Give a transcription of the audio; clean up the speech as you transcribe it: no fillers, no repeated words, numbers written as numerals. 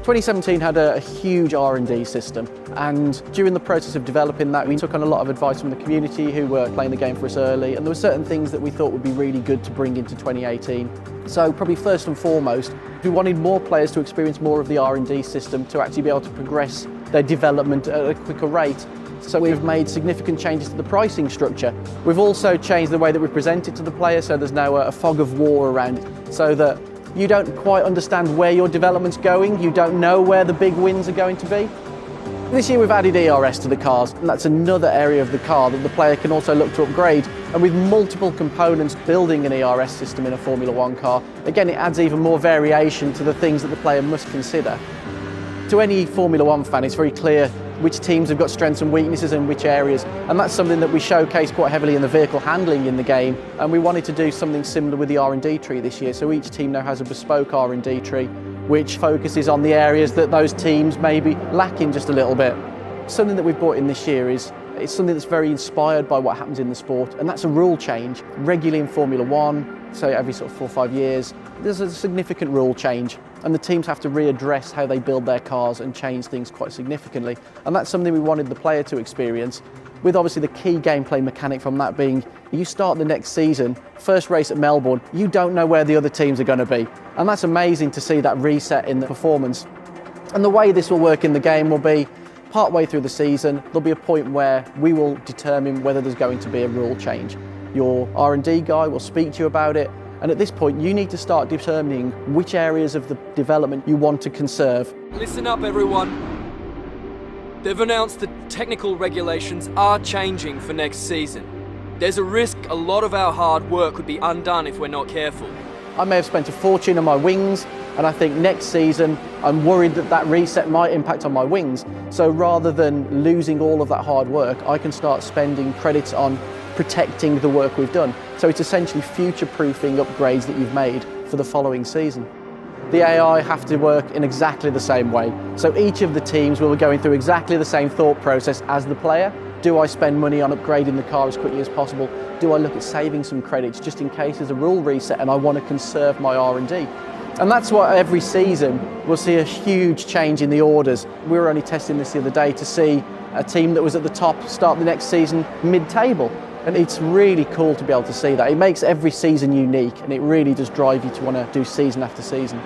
2017 had a huge R&D system, and during the process of developing that, we took on a lot of advice from the community who were playing the game for us early, and there were certain things that we thought would be really good to bring into 2018. So probably first and foremost, we wanted more players to experience more of the R&D system to actually be able to progress their development at a quicker rate. So we've made significant changes to the pricing structure. We've also changed the way that we present it to the player, so there's now a fog of war around it, so that you don't quite understand where your development's going, you don't know where the big wins are going to be. This year we've added ERS to the cars, and that's another area of the car that the player can also look to upgrade. And with multiple components building an ERS system in a Formula One car, again, it adds even more variation to the things that the player must consider. To any Formula One fan, it's very clear which teams have got strengths and weaknesses in which areas, and that's something that we showcase quite heavily in the vehicle handling in the game, and we wanted to do something similar with the R&D tree this year. So each team now has a bespoke R&D tree which focuses on the areas that those teams may be lacking just a little bit. Something that we've brought in this year is it's something that's very inspired by what happens in the sport, and that's a rule change. Regularly in Formula One, so every sort of 4 or 5 years, there's a significant rule change, and the teams have to readdress how they build their cars and change things quite significantly. And that's something we wanted the player to experience, with obviously the key gameplay mechanic from that being, you start the next season, first race at Melbourne, you don't know where the other teams are going to be. And that's amazing to see that reset in the performance. And the way this will work in the game will be, partway through the season, there'll be a point where we will determine whether there's going to be a rule change. Your R&D guy will speak to you about it, and at this point you need to start determining which areas of the development you want to conserve. Listen up everyone. They've announced that technical regulations are changing for next season. There's a risk a lot of our hard work could be undone if we're not careful. I may have spent a fortune on my wings, and I think next season I'm worried that that reset might impact on my wings. So rather than losing all of that hard work, I can start spending credits on protecting the work we've done. So it's essentially future-proofing upgrades that you've made for the following season. The AI have to work in exactly the same way. So each of the teams will be going through exactly the same thought process as the player. Do I spend money on upgrading the car as quickly as possible? Do I look at saving some credits just in case there's a rule reset and I want to conserve my R&D? And that's why every season we'll see a huge change in the orders. We were only testing this the other day to see a team that was at the top start the next season mid-table. And it's really cool to be able to see that. It makes every season unique, and it really does drive you to want to do season after season.